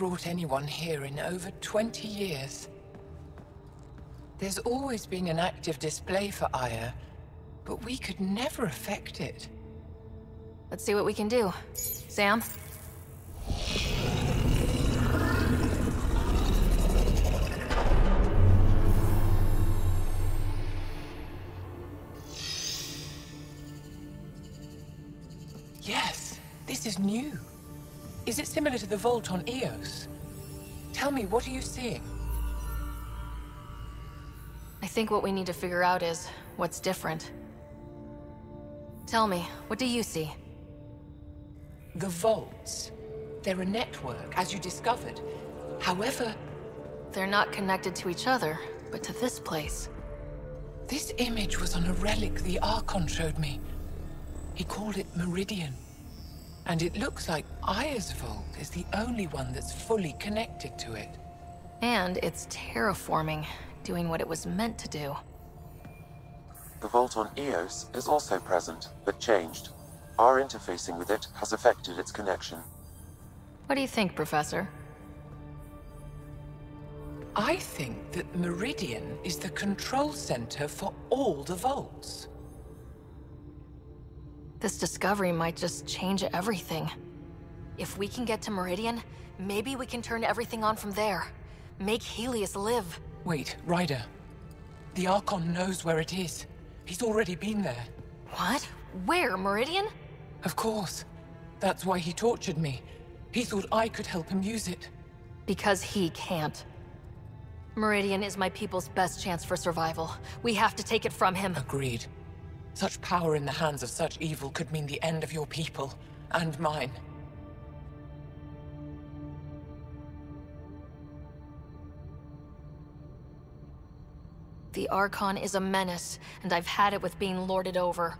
brought anyone here in over 20 years. There's always been an active display for Aya, but we could never affect it. Let's see what we can do. Sam? Yes, this is new. Is it similar to the vault on Eos? Tell me, what are you seeing? I think what we need to figure out is what's different. Tell me, what do you see? The vaults. They're a network, as you discovered. However, They're not connected to each other, but to this place. this image was on a relic the Archon showed me. He called it Meridian. And it looks like Aya's vault is the only one that's fully connected to it. And it's terraforming, doing what it was meant to do. The vault on Eos is also present, but changed. Our interfacing with it has affected its connection. What do you think, Professor? I think that Meridian is the control center for all the vaults. This discovery might just change everything. If we can get to Meridian, maybe we can turn everything on from there. Make Helios live. Wait, Ryder. The Archon knows where it is. He's already been there. What? Where? Meridian? Of course. That's why he tortured me. He thought I could help him use it. Because he can't. Meridian is my people's best chance for survival. We have to take it from him. Agreed. Such power in the hands of such evil could mean the end of your people, and mine. The Archon is a menace, and I've had it with being lorded over.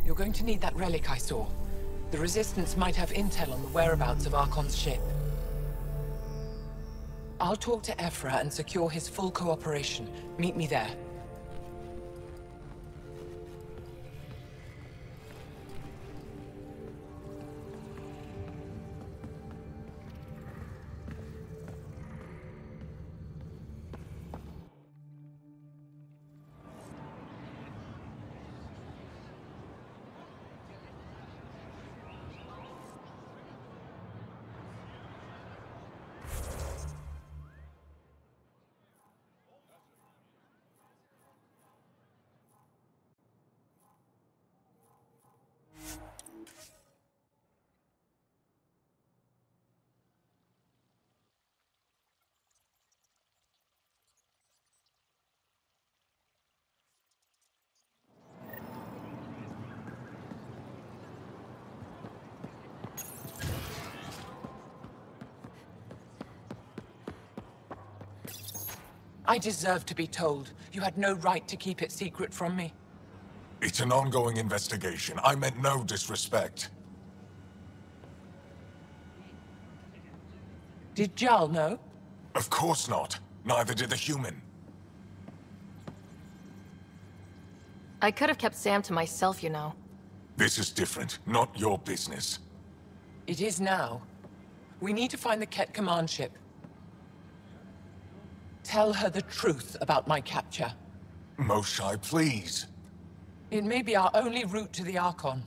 You're going to need that relic I saw. The Resistance might have intel on the whereabouts of Archon's ship. I'll talk to Ephra and secure his full cooperation. Meet me there. I deserve to be told. You had no right to keep it secret from me. It's an ongoing investigation. I meant no disrespect. Did Jal know? Of course not. Neither did the human. I could have kept Sam to myself, you know. This is different. Not your business. It is now. We need to find the Ket command ship. Tell her the truth about my capture. Moshai, please. It may be our only route to the Archon.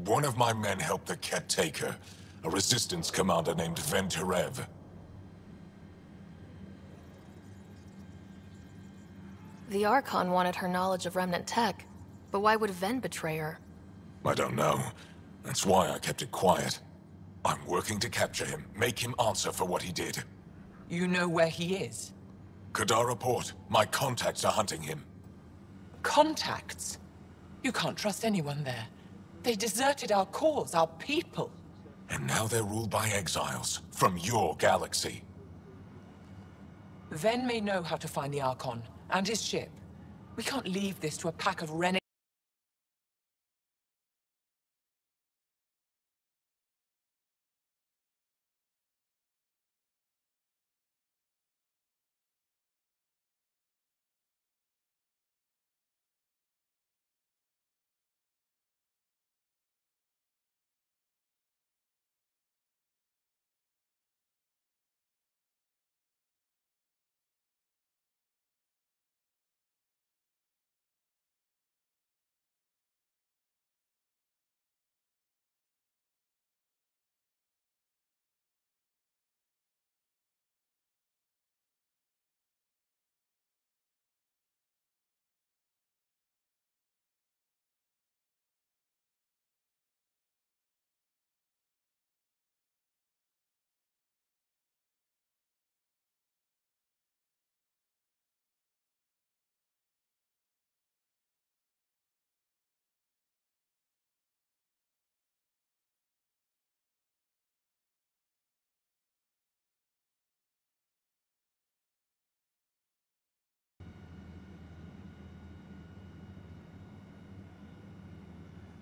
One of my men helped the Ket take her. A resistance commander named Venturev. The Archon wanted her knowledge of Remnant tech, but why would Ven betray her? I don't know. That's why I kept it quiet. I'm working to capture him, make him answer for what he did. You know where he is? Kadar report. My contacts are hunting him. Contacts? You can't trust anyone there. They deserted our cause, our people. And now they're ruled by exiles from your galaxy. Ven may know how to find the Archon and his ship. We can't leave this to a pack of renegades.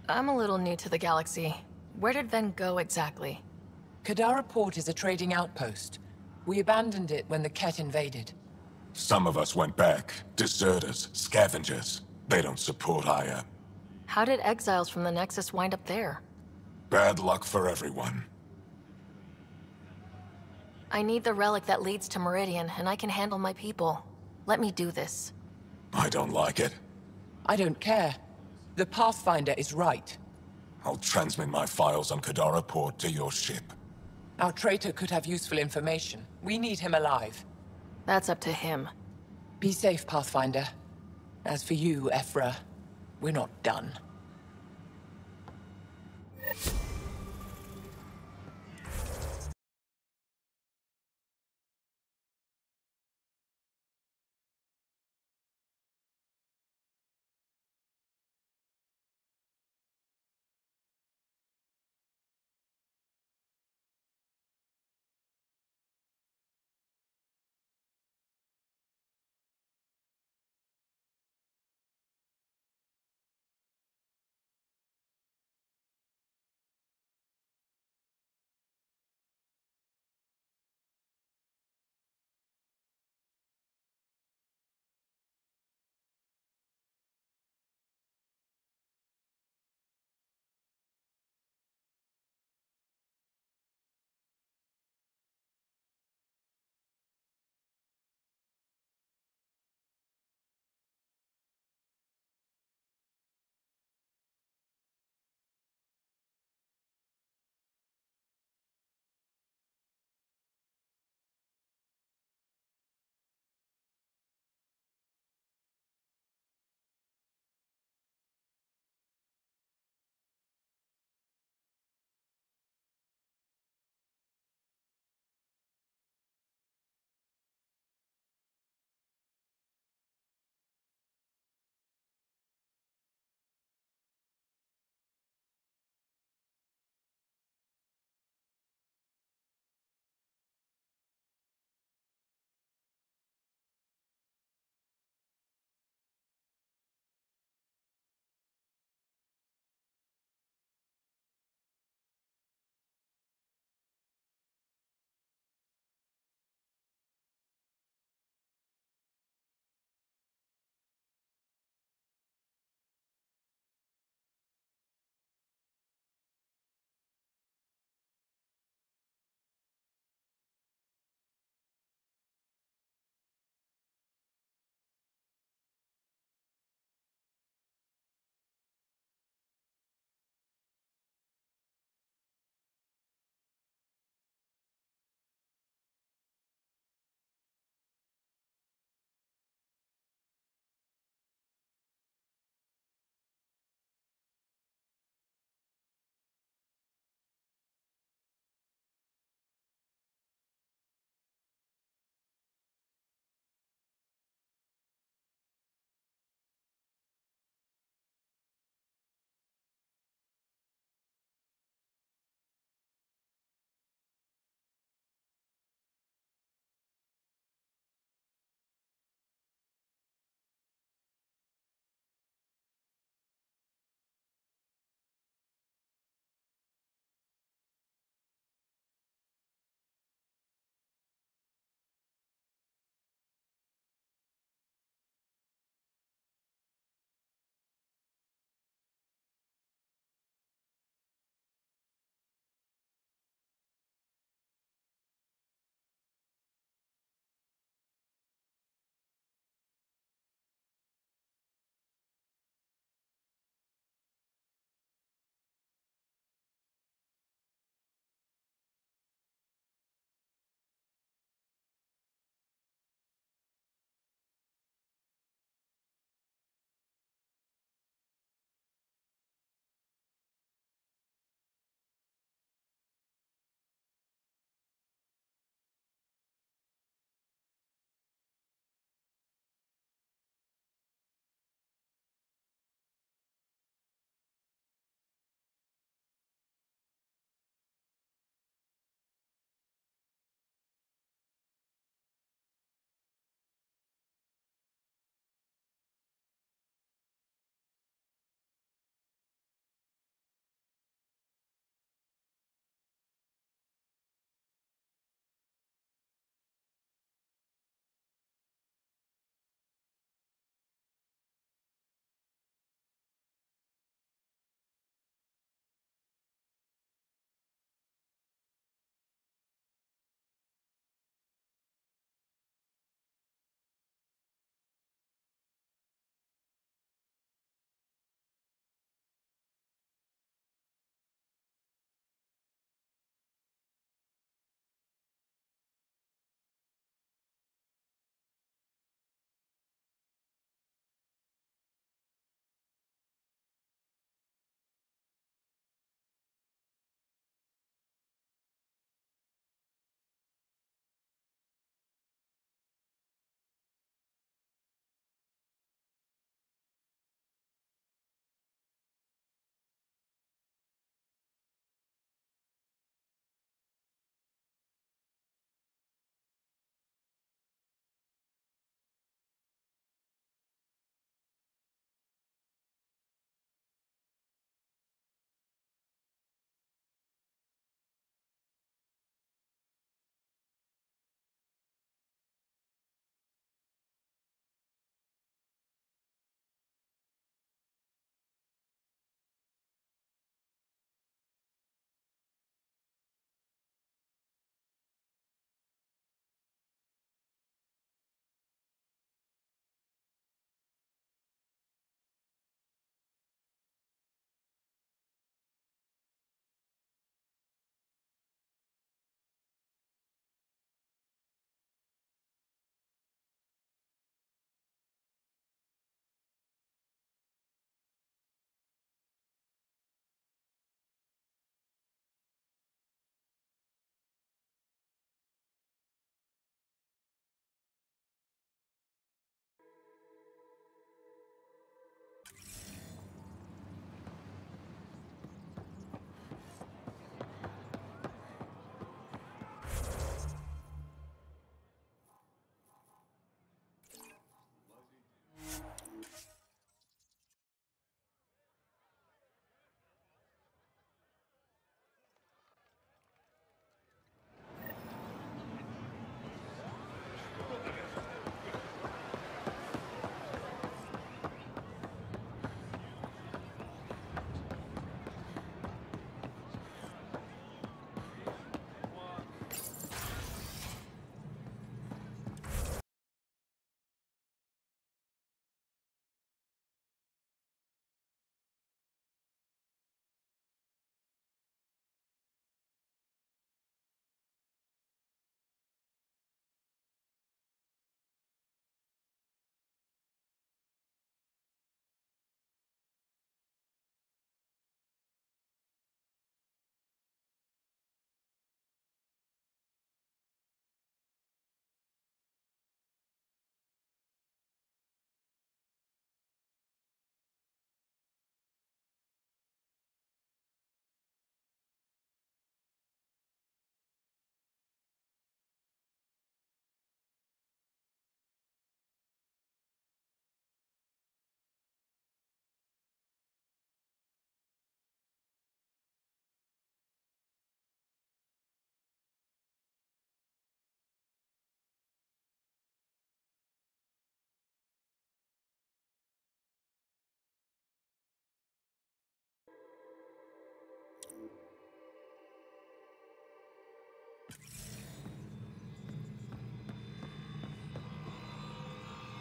I'm a little new to the galaxy. Where did Ven go exactly? Kadara Port is a trading outpost. We abandoned it when the Ket invaded. Some of us went back. Deserters, scavengers. They don't support Aya. How did exiles from the Nexus wind up there? Bad luck for everyone. I need the relic that leads to Meridian, and I can handle my people. Let me do this. I don't like it. I don't care. The Pathfinder is right. I'll transmit my files on Kadara Port to your ship. Our traitor could have useful information. We need him alive. That's up to him. Be safe, Pathfinder. As for you, Ephra, we're not done.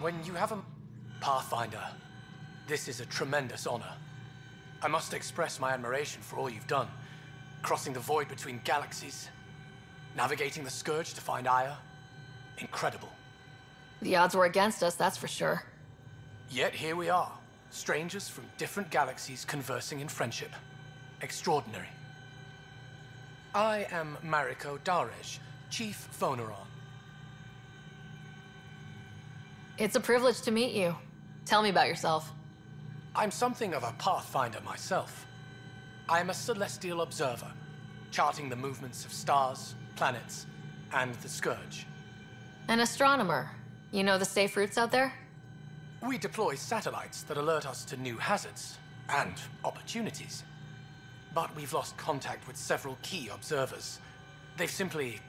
When you have a Pathfinder, this is a tremendous honor. I must express my admiration for all you've done. Crossing the void between galaxies, navigating the Scourge to find Aya. Incredible. The odds were against us, that's for sure. Yet here we are, strangers from different galaxies conversing in friendship. Extraordinary. I am Mariko Daresh, Chief Phoneron. It's a privilege to meet you. Tell me about yourself. I'm something of a pathfinder myself. I am a celestial observer, charting the movements of stars, planets, and the Scourge. An astronomer. You know the safe routes out there? We deploy satellites that alert us to new hazards and opportunities. But we've lost contact with several key observers. They've simply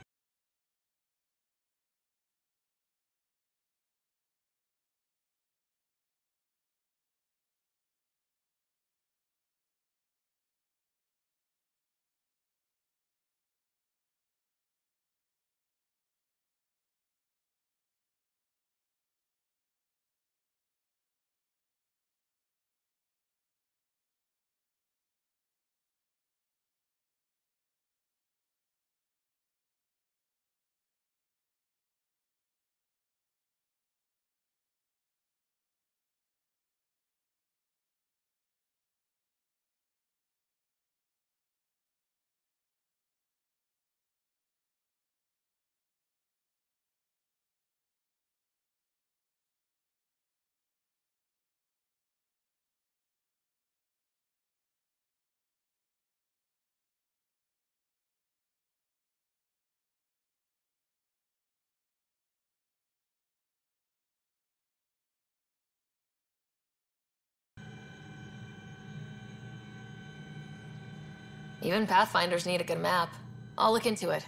Even Pathfinders need a good map. I'll look into it.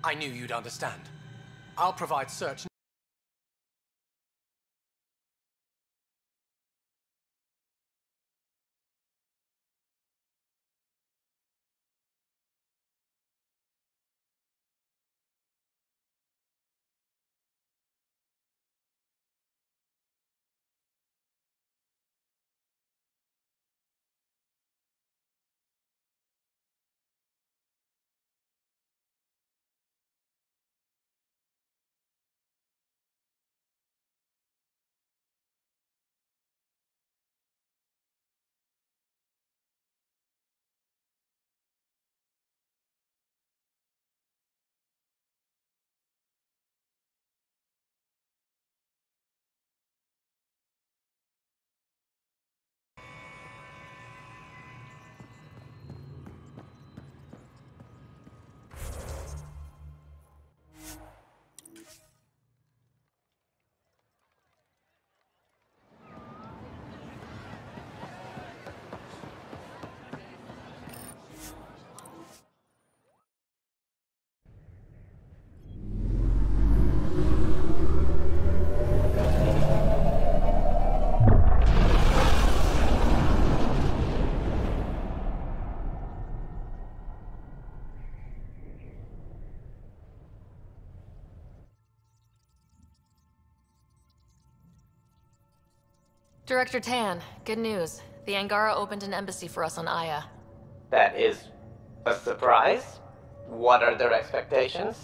I knew you'd understand. I'll provide search Director Tan, good news. The Angara opened an embassy for us on Aya. That is a surprise? What are their expectations?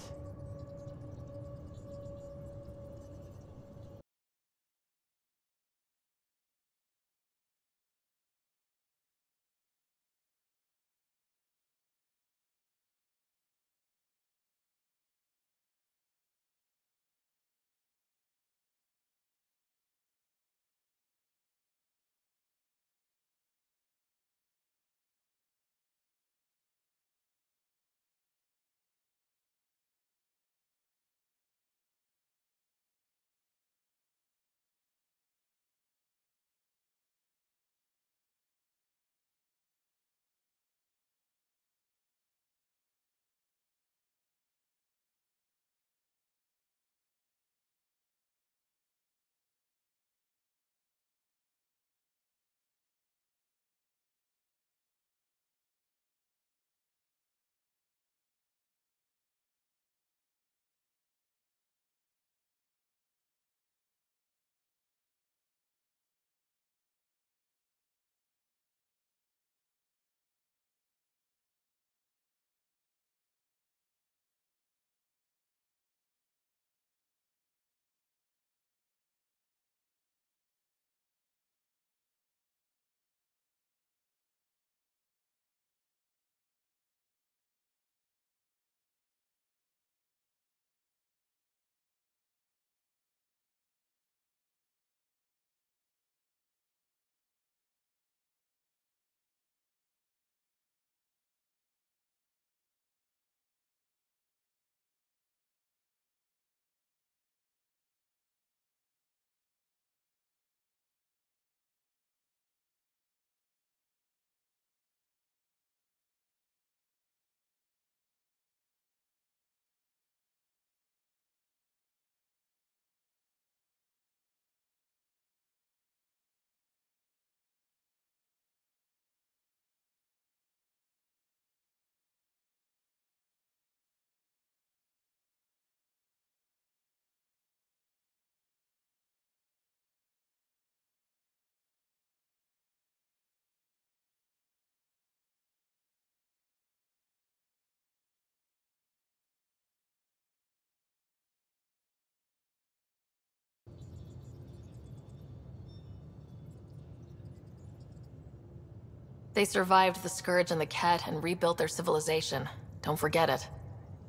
They survived the Scourge and the Cat and rebuilt their civilization. Don't forget it.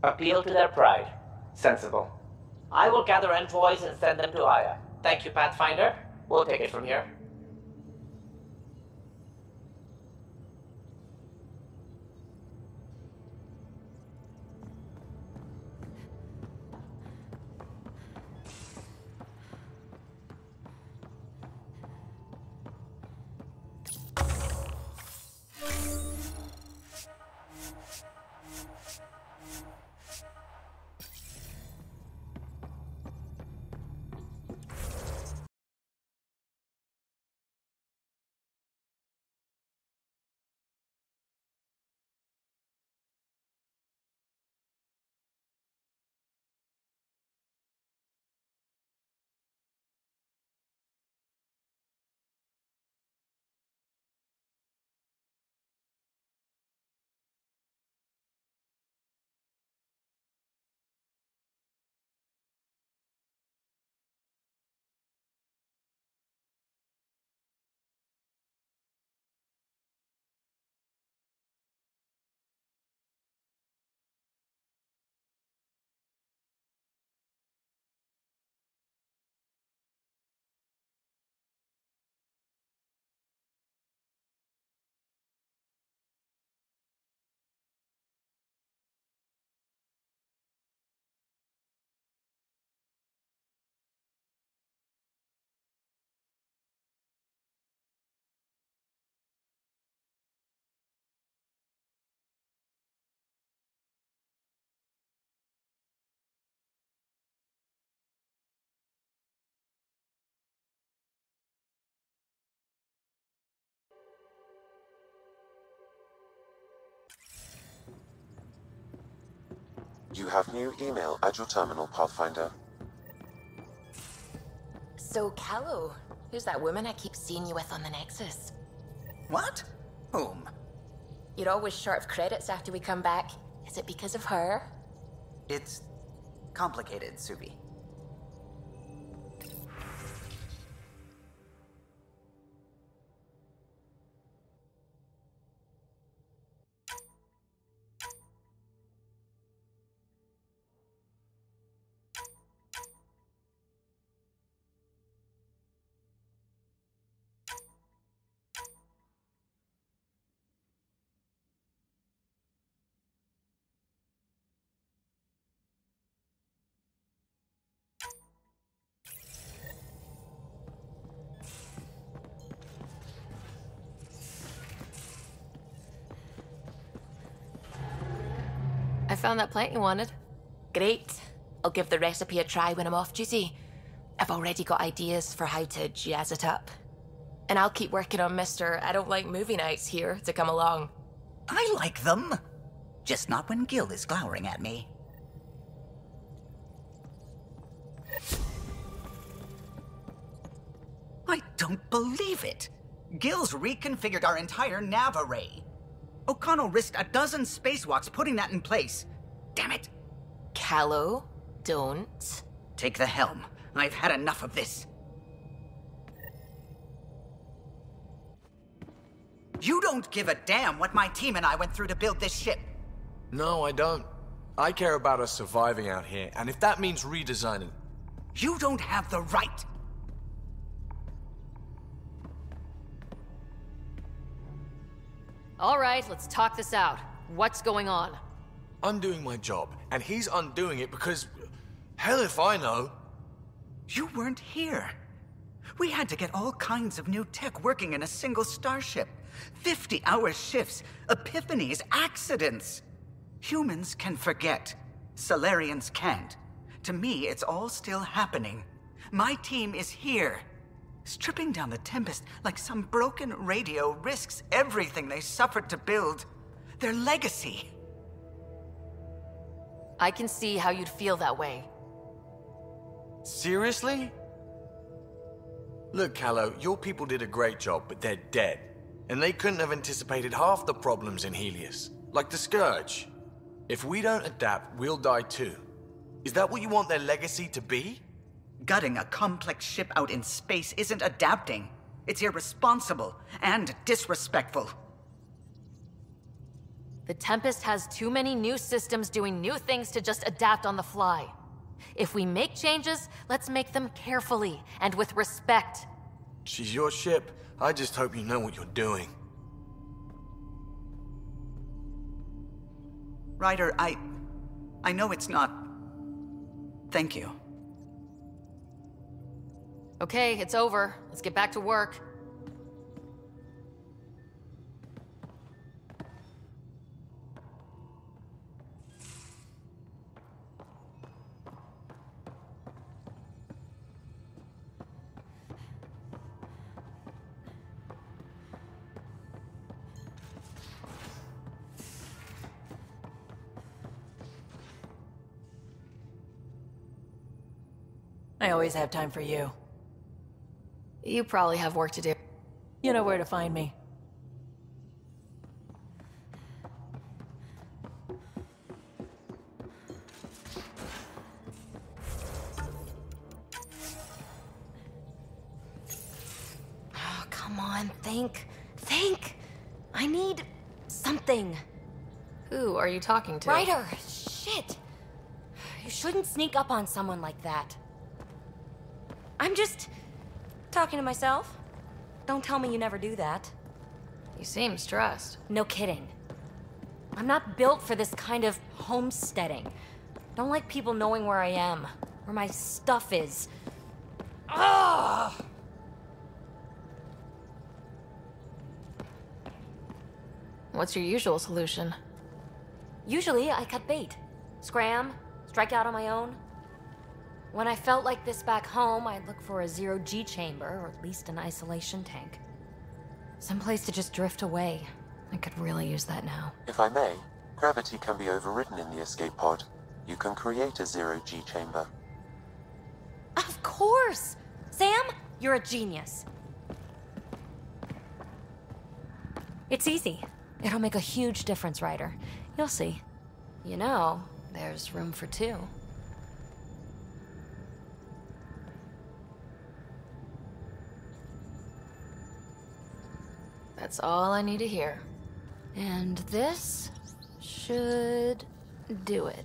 Appeal to their pride. Sensible. I will gather envoys and send them to Aya. Thank you, Pathfinder. We'll take it from here. You have new email at your terminal, Pathfinder. So, Callow, Who's that woman I keep seeing you with on the Nexus? What? Whom? You're always short of credits after we come back. Is it because of her? It's complicated, Subi. I found that plant you wanted. Great. I'll give the recipe a try when I'm off duty. I've already got ideas for how to jazz it up. And I'll keep working on Mr. I don't like movie nights here to come along. I like them. Just not when Gil is glowering at me. I don't believe it. Gil's reconfigured our entire nav array. O'Connell risked a dozen spacewalks putting that in place. Damn it. Callow, don't. Take the helm. I've had enough of this. You don't give a damn what my team and I went through to build this ship. No, I don't. I care about us surviving out here, and if that means redesigning... You don't have the right. All right, let's talk this out. What's going on? I'm doing my job, and he's undoing it because... Hell if I know. You weren't here. We had to get all kinds of new tech working in a single starship. 50-hour shifts, epiphanies, accidents. Humans can forget. Solarians can't. To me, it's all still happening. My team is here. Stripping down the Tempest like some broken radio risks everything they suffered to build. Their legacy. I can see how you'd feel that way. Seriously? Look, Callow, your people did a great job, but they're dead. And they couldn't have anticipated half the problems in Helios. Like the Scourge. If we don't adapt, we'll die too. Is that what you want their legacy to be? Gutting a complex ship out in space isn't adapting. It's irresponsible and disrespectful. The Tempest has too many new systems doing new things to just adapt on the fly. If we make changes, let's make them carefully and with respect. She's your ship. I just hope you know what you're doing. Ryder, I know it's not... Thank you. Okay, it's over. Let's get back to work. I always have time for you. You probably have work to do. You know where to find me. Oh, come on, think. Think! I need something. Who are you talking to? Ryder! Shit! You shouldn't sneak up on someone like that. I'm just... talking to myself. Don't tell me you never do that. You seem stressed. No kidding. I'm not built for this kind of homesteading. Don't like people knowing where I am, where my stuff is. Ugh! What's your usual solution? Usually, I cut bait. Scram, strike out on my own. When I felt like this back home, I'd look for a zero-G chamber, or at least an isolation tank. Someplace to just drift away. I could really use that now. If I may, gravity can be overridden in the escape pod. You can create a zero-G chamber. Of course! Sam, You're a genius. It's easy. It'll make a huge difference, Ryder. You'll see. You know, there's room for two. That's all I need to hear. And this should do it.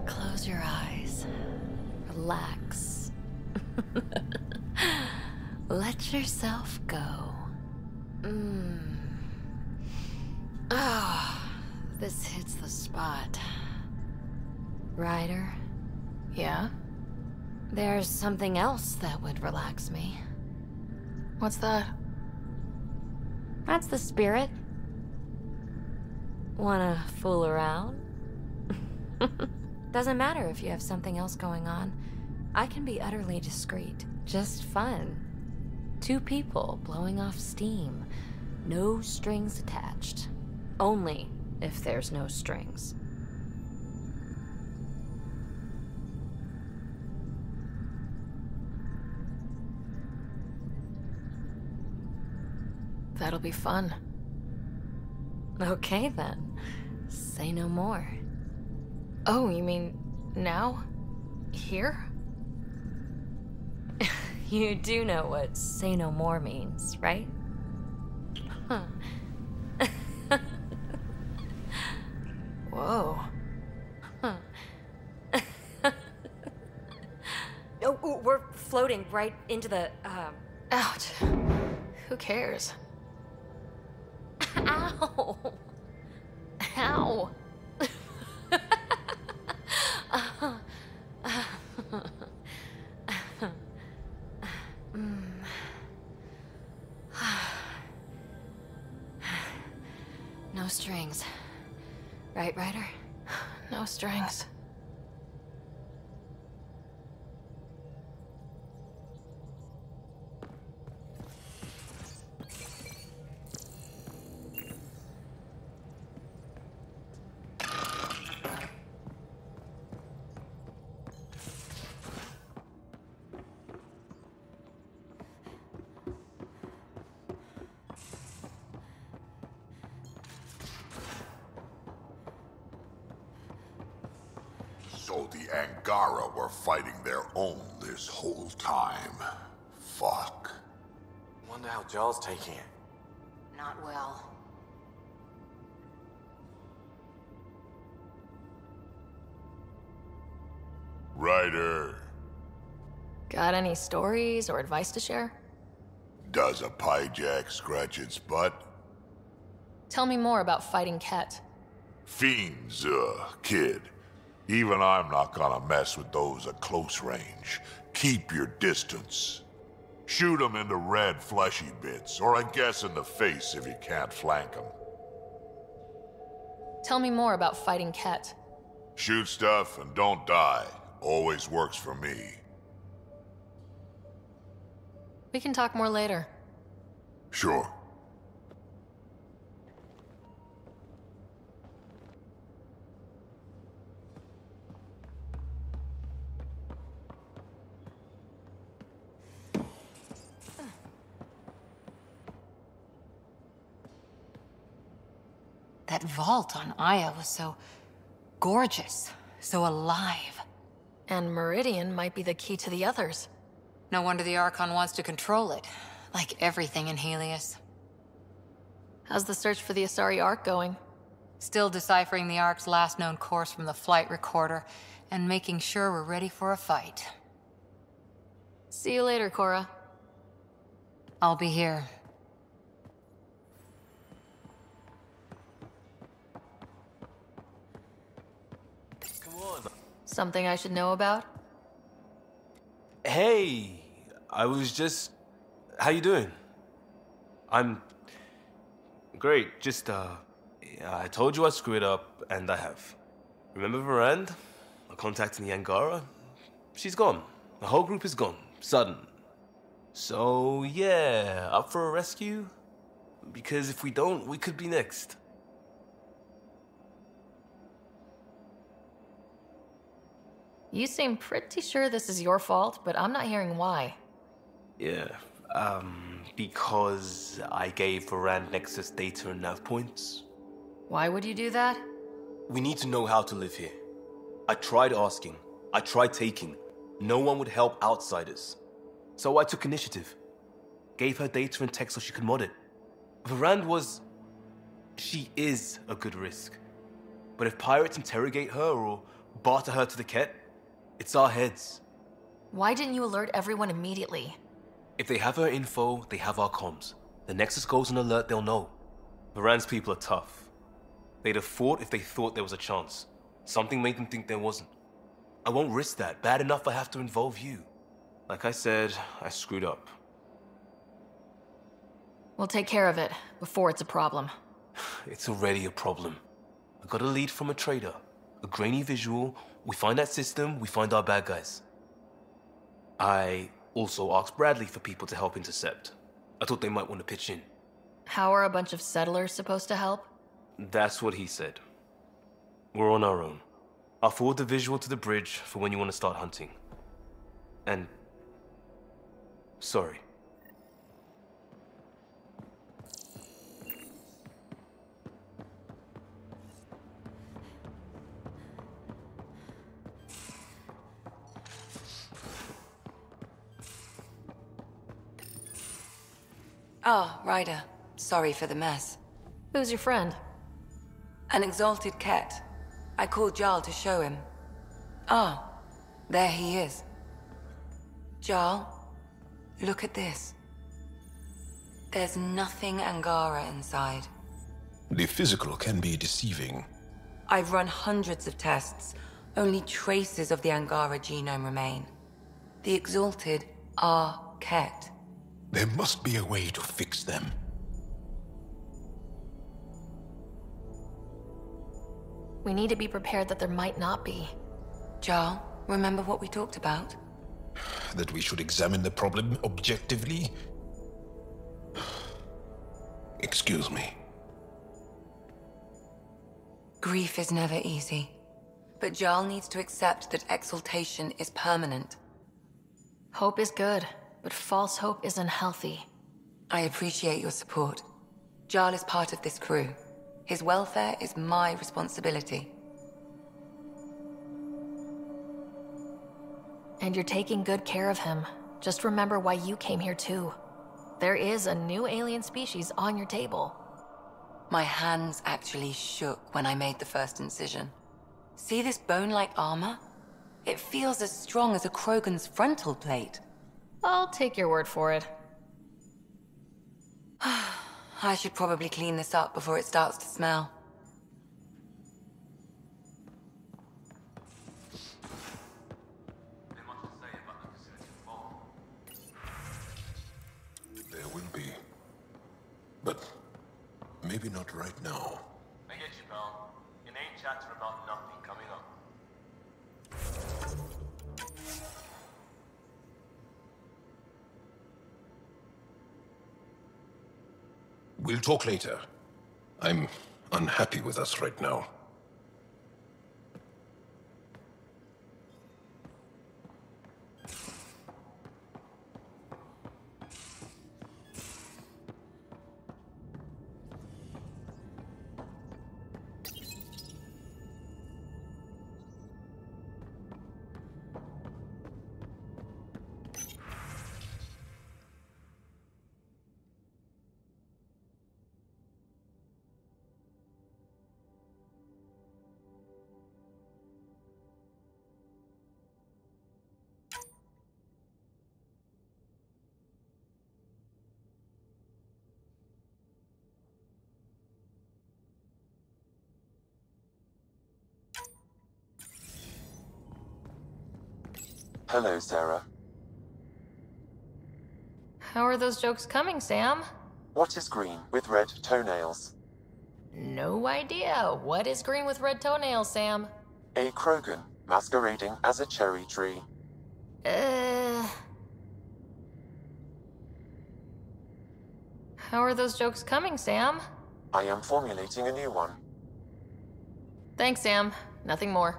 Close your eyes. Relax. Let yourself go. Oh, this hits the spot. Ryder? Yeah? There's something else that would relax me. What's that? That's the spirit. Wanna fool around? Doesn't matter if you have something else going on. I can be utterly discreet. Just fun. Two people blowing off steam. No strings attached. Only if there's no strings. That'll be fun. Okay then. Say no more. Oh, you mean now? Here? You do know what say no more means, right? Huh. Whoa. Huh. Oh, we're floating right into the, Ouch. Who cares? Ow! Ow! No strings. Right, Ryder? No strings. So the Angara were fighting their own this whole time. Fuck. Wonder how Jarl's taking it. Not well. Ryder, Got any stories or advice to share? does a pyjak scratch its butt? Tell me more about fighting Ket. Fiends, kid. Even I'm not gonna mess with those at close range. Keep your distance. Shoot them in the red fleshy bits, or I guess in the face if you can't flank them. Tell me more about fighting Ket. Shoot stuff and don't die. Always works for me. We can talk more later. Sure. That vault on Aya was so gorgeous, so alive. And Meridian might be the key to the others. No wonder the Archon wants to control it, like everything in Helios. How's the search for the Asari Ark going? Still deciphering the Ark's last known course from the flight recorder, and making sure we're ready for a fight. See you later, Cora. I'll be here. Come on. Something I should know about? Hey, I was just... How you doing? I'm... Great, just, I told you I'd screw it up, and I have. Remember Varand? I contacted the Angara? She's gone. The whole group is gone. Sudden. So, yeah, up for a rescue? Because if we don't, we could be next. You seem pretty sure this is your fault, but I'm not hearing why. Yeah, because I gave Varand Nexus data and nav points. Why would you do that? We need to know how to live here. I tried asking. I tried taking. No one would help outsiders. So I took initiative. Gave her data and tech so she could mod it. Varand was... She is a good risk. But if pirates interrogate her or barter her to the Ket, it's our heads. Why didn't you alert everyone immediately? If they have her info, they have our comms. The Nexus goes on alert, they'll know. Varand's people are tough. They'd have fought if they thought there was a chance. Something made them think there wasn't. I won't risk that. Bad enough I have to involve you. Like I said, I screwed up. We'll take care of it before it's a problem. It's already a problem. I got a lead from a trader. A grainy visual. We find that system, we find our bad guys. I also asked Bradley for people to help intercept. I thought they might want to pitch in. How are a bunch of settlers supposed to help? That's what he said. We're on our own. I'll forward the visual to the bridge for when you want to start hunting. And... sorry. Ah, Ryder. Sorry for the mess. Who's your friend? An exalted Ket. I called Jarl to show him. Ah, there he is. Jarl, look at this. There's nothing Angara inside. The physical can be deceiving. I've run hundreds of tests. Only traces of the Angara genome remain. The exalted are Ket. There must be a way to fix them. We need to be prepared that there might not be. Jarl, remember what we talked about? That we should examine the problem objectively? Excuse me. Grief is never easy. But Jarl needs to accept that exaltation is permanent. Hope is good, but false hope is unhealthy. I appreciate your support. Jarl is part of this crew. His welfare is my responsibility. And you're taking good care of him. Just remember why you came here too. There is a new alien species on your table. My hands actually shook when I made the first incision. See this bone-like armor? It feels as strong as a Krogan's frontal plate. I'll take your word for it. I should probably clean this up before it starts to smell. There will be. But maybe not right now. I get you, pal. Inane chatter about nothing coming up. We'll talk later. I'm unhappy with us right now. Hello, Sarah. How are those jokes coming, Sam? What is green with red toenails? No idea. What is green with red toenails, Sam? A Krogan masquerading as a cherry tree. How are those jokes coming, Sam? I am formulating a new one. Thanks, Sam. Nothing more.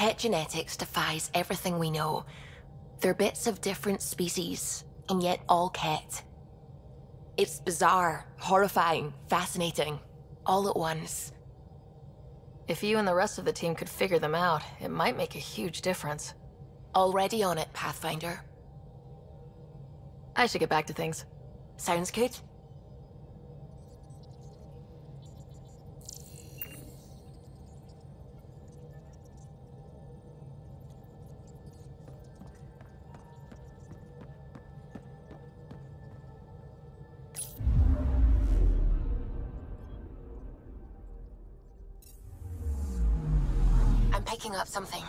Ket genetics defies everything we know. They're bits of different species, and yet all Ket. It's bizarre, horrifying, fascinating, all at once. If you and the rest of the team could figure them out, it might make a huge difference. Already on it, Pathfinder. I should get back to things. Sounds good. I'm picking up something.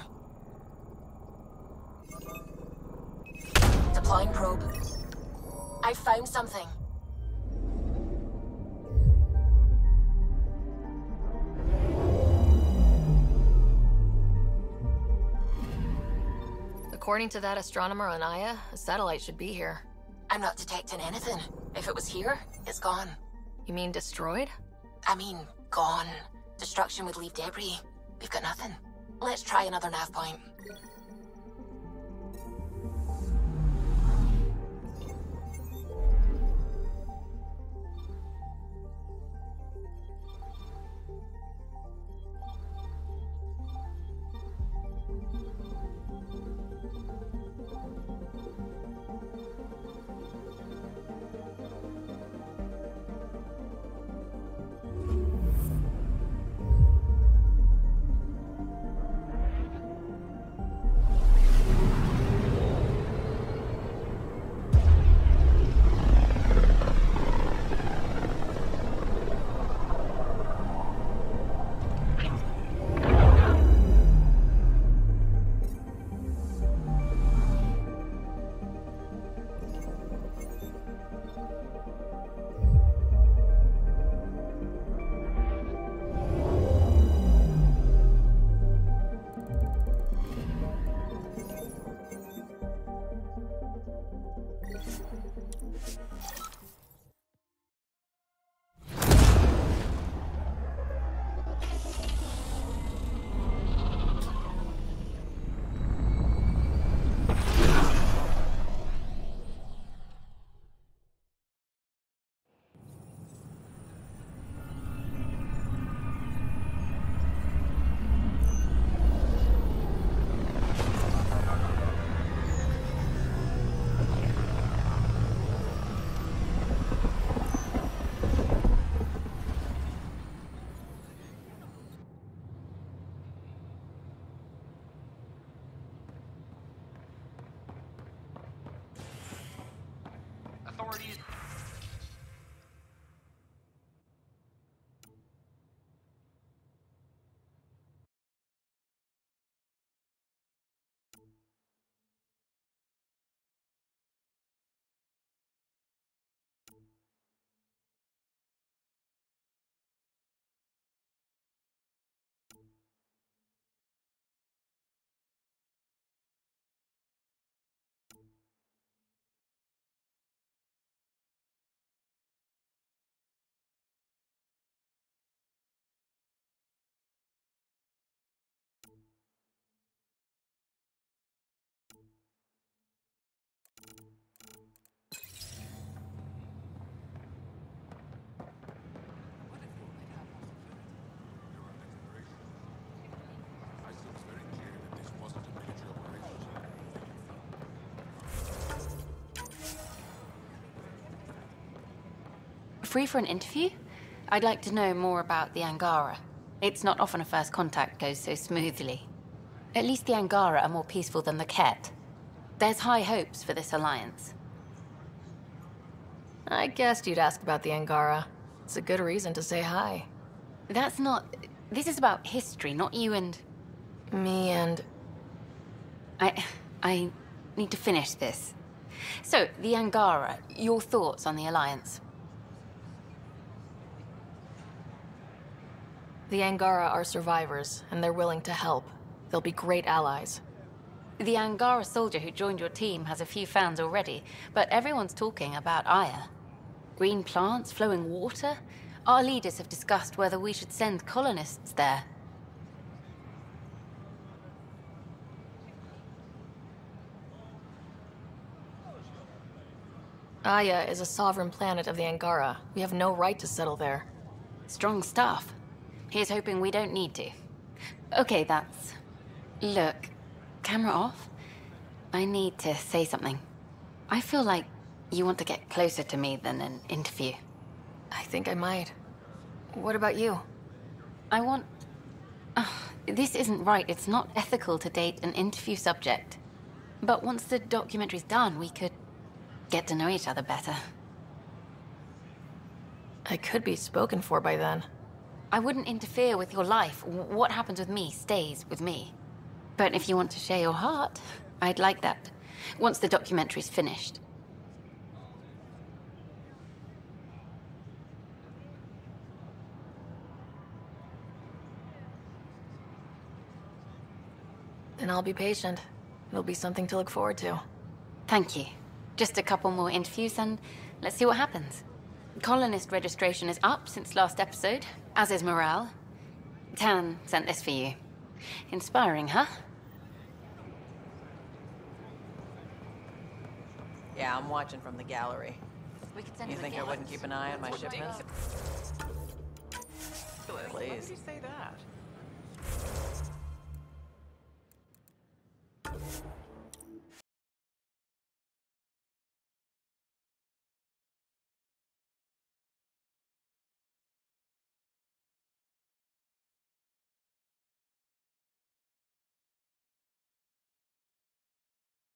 Deploying probe. I found something. According to that astronomer on Aya, a satellite should be here. I'm not detecting anything. If it was here, it's gone. You mean destroyed? I mean, gone. Destruction would leave debris. We've got nothing. Let's try another nav point. free for an interview? I'd like to know more about the Angara. It's not often a first contact goes so smoothly. At least the Angara are more peaceful than the Ket. There's high hopes for this alliance. I guessed you'd ask about the Angara. It's a good reason to say hi. That's not... This is about history, not you and... Me and... I need to finish this. So, the Angara, your thoughts on the alliance? The Angara are survivors, and they're willing to help. They'll be great allies. The Angara soldier who joined your team has a few fans already, but everyone's talking about Aya. Green plants, flowing water? Our leaders have discussed whether we should send colonists there. Aya is a sovereign planet of the Angara. We have no right to settle there. Strong stuff. Here's hoping we don't need to. Okay, that's... Look, camera off. I need to say something. I feel like you want to get closer to me than an interview. I think I might. What about you? I want... this isn't right. It's not ethical to date an interview subject. But once the documentary's done, we could get to know each other better. I could be spoken for by then. I wouldn't interfere with your life. What happens with me stays with me. But if you want to share your heart, I'd like that. Once the documentary's finished. Then I'll be patient. It'll be something to look forward to. Thank you. Just a couple more interviews and let's see what happens. Colonist registration is up since last episode, as is morale. Tan sent this for you. Inspiring, huh? Yeah, I'm watching from the gallery. We could send You the think I wouldn't keep an eye on my shipments? Why Please. would you say that?